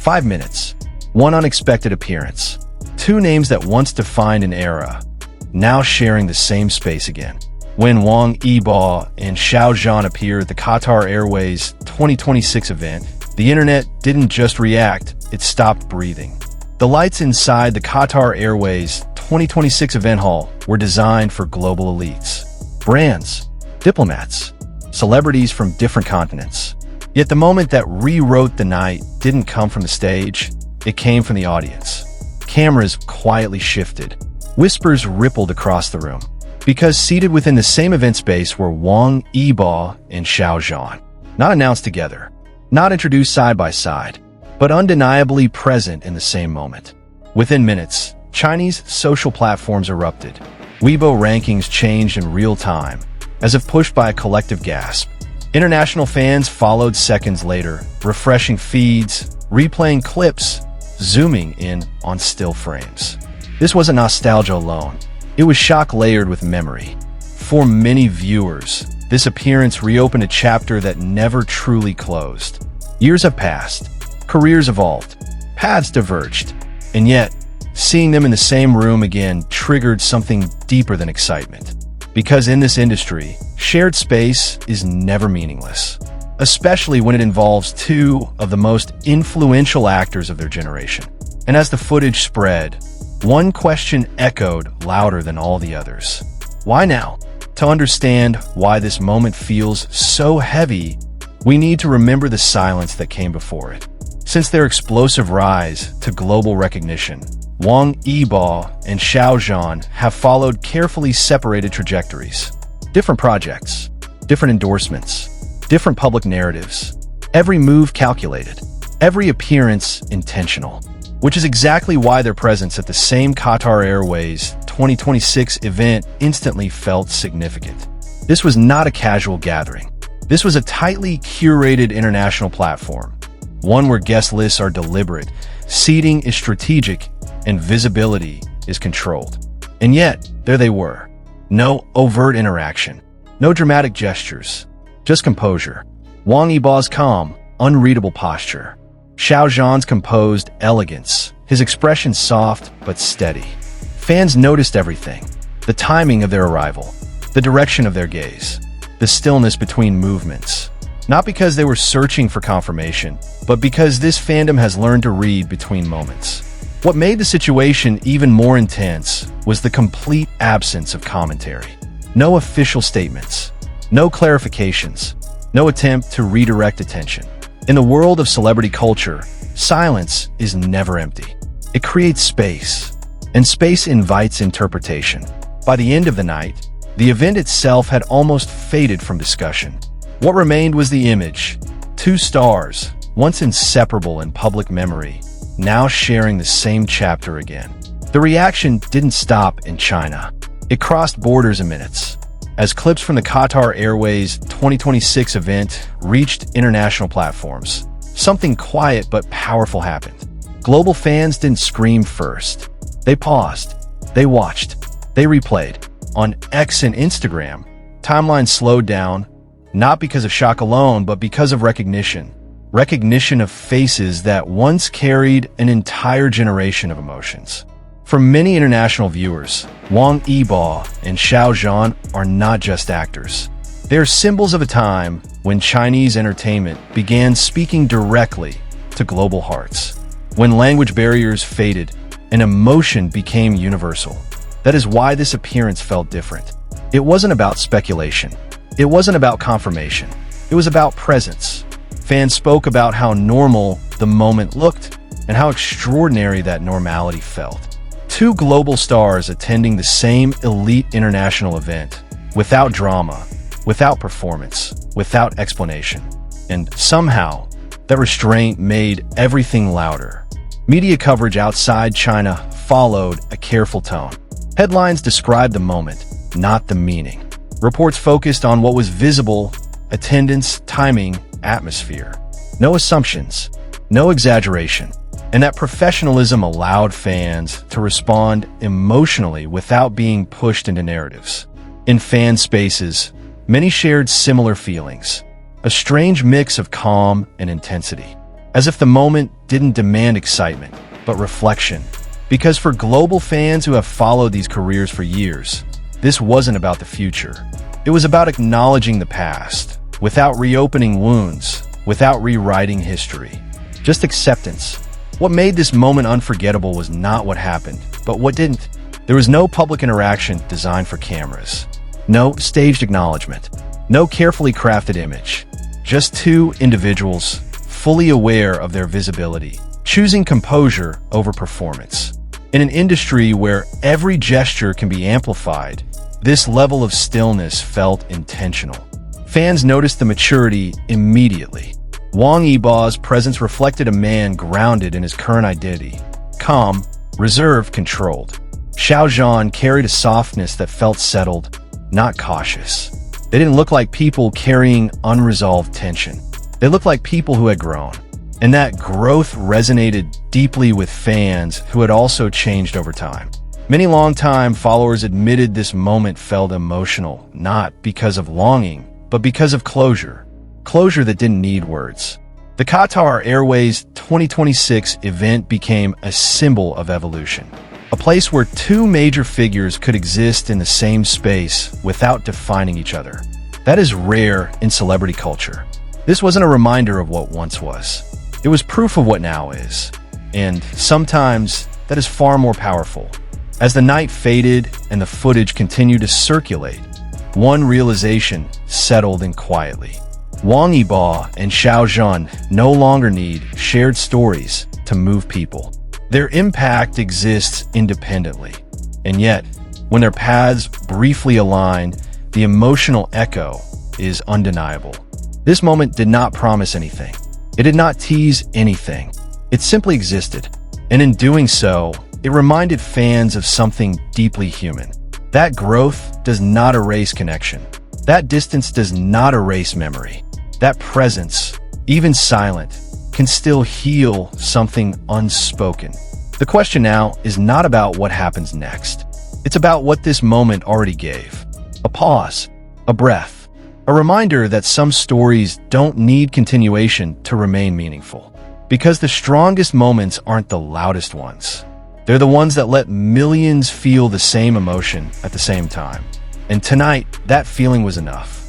5 minutes. One unexpected appearance. Two names that once defined an era, now sharing the same space again. When Wang Yibo Xiao Zhan appeared at the Qatar Airways 2026 event, the internet didn't just react, it stopped breathing. The lights inside the Qatar Airways 2026 event hall were designed for global elites, brands, diplomats, celebrities from different continents. Yet the moment that rewrote the night didn't come from the stage, it came from the audience. Cameras quietly shifted. Whispers rippled across the room. Because seated within the same event space were Wang Yibo Xiao Zhan. Not announced together, not introduced side by side, but undeniably present in the same moment. Within minutes, Chinese social platforms erupted. Weibo rankings changed in real time, as if pushed by a collective gasp. International fans followed seconds later, refreshing feeds, replaying clips, zooming in on still frames. This wasn't nostalgia alone. It was shock layered with memory. For many viewers, this appearance reopened a chapter that never truly closed. Years have passed, careers evolved, paths diverged, and yet, seeing them in the same room again triggered something deeper than excitement. Because in this industry, shared space is never meaningless, especially when it involves two of the most influential actors of their generation. And as the footage spread, one question echoed louder than all the others. Why now? To understand why this moment feels so heavy, we need to remember the silence that came before it. Since their explosive rise to global recognition, Wang Yibo Xiao Zhan have followed carefully separated trajectories. Different projects, different endorsements, different public narratives. Every move calculated, every appearance intentional. Which is exactly why their presence at the same Qatar Airways 2026 event instantly felt significant. This was not a casual gathering. This was a tightly curated international platform, one where guest lists are deliberate, seating is strategic, and visibility is controlled. And yet, there they were. No overt interaction, no dramatic gestures, just composure. Wang Yibo's calm, unreadable posture. Xiao Zhan's composed elegance, his expression soft but steady. Fans noticed everything. The timing of their arrival, the direction of their gaze, the stillness between movements. Not because they were searching for confirmation, but because this fandom has learned to read between moments. What made the situation even more intense was the complete absence of commentary. No official statements, no clarifications, no attempt to redirect attention. In the world of celebrity culture, silence is never empty. It creates space, and space invites interpretation. By the end of the night, the event itself had almost faded from discussion. What remained was the image. Two stars, once inseparable in public memory, now sharing the same chapter again. The reaction didn't stop in China. It crossed borders in minutes. As clips from the Qatar Airways 2026 event reached international platforms, something quiet but powerful happened. Global fans didn't scream first. They paused. They watched. They replayed. On X and Instagram, timelines slowed down, not because of shock alone, but because of recognition. Recognition of faces that once carried an entire generation of emotions. For many international viewers, Wang Yibo and Xiao Zhan are not just actors. They are symbols of a time when Chinese entertainment began speaking directly to global hearts. When language barriers faded and emotion became universal. That is why this appearance felt different. It wasn't about speculation. It wasn't about confirmation. It was about presence. Fans spoke about how normal the moment looked and how extraordinary that normality felt. Two global stars attending the same elite international event, without drama, without performance, without explanation. And somehow, that restraint made everything louder. Media coverage outside China followed a careful tone. Headlines described the moment, not the meaning. Reports focused on what was visible, attendance, timing, atmosphere. No assumptions, no exaggeration. And that professionalism allowed fans to respond emotionally without being pushed into narratives. In fan spaces, many shared similar feelings, a strange mix of calm and intensity. as if the moment didn't demand excitement, but reflection. Because for global fans who have followed these careers for years, this wasn't about the future. It was about acknowledging the past, without reopening wounds, without rewriting history. Just acceptance. What made this moment unforgettable was not what happened, but what didn't. There was no public interaction designed for cameras. No staged acknowledgement. No carefully crafted image. Just two individuals, fully aware of their visibility, choosing composure over performance. In an industry where every gesture can be amplified, this level of stillness felt intentional. Fans noticed the maturity immediately. Wang Yibo's presence reflected a man grounded in his current identity, calm, reserved, controlled. Xiao Zhan carried a softness that felt settled, not cautious. They didn't look like people carrying unresolved tension. They looked like people who had grown. And that growth resonated deeply with fans who had also changed over time. Many longtime followers admitted this moment felt emotional, not because of longing, but because of closure. Closure that didn't need words. The Qatar Airways 2026 event became a symbol of evolution. A place where two major figures could exist in the same space without defining each other. That is rare in celebrity culture. This wasn't a reminder of what once was. It was proof of what now is. And sometimes that is far more powerful. As the night faded and the footage continued to circulate, one realization settled in quietly. Wang Yibo and Xiao Zhan no longer need shared stories to move people. Their impact exists independently. And yet, when their paths briefly align, the emotional echo is undeniable. This moment did not promise anything. It did not tease anything. It simply existed. And in doing so, it reminded fans of something deeply human. That growth does not erase connection. That distance does not erase memory. That presence, even silent, can still heal something unspoken. The question now is not about what happens next. It's about what this moment already gave. A pause, a breath, a reminder that some stories don't need continuation to remain meaningful. Because the strongest moments aren't the loudest ones. They're the ones that let millions feel the same emotion at the same time. And tonight, that feeling was enough.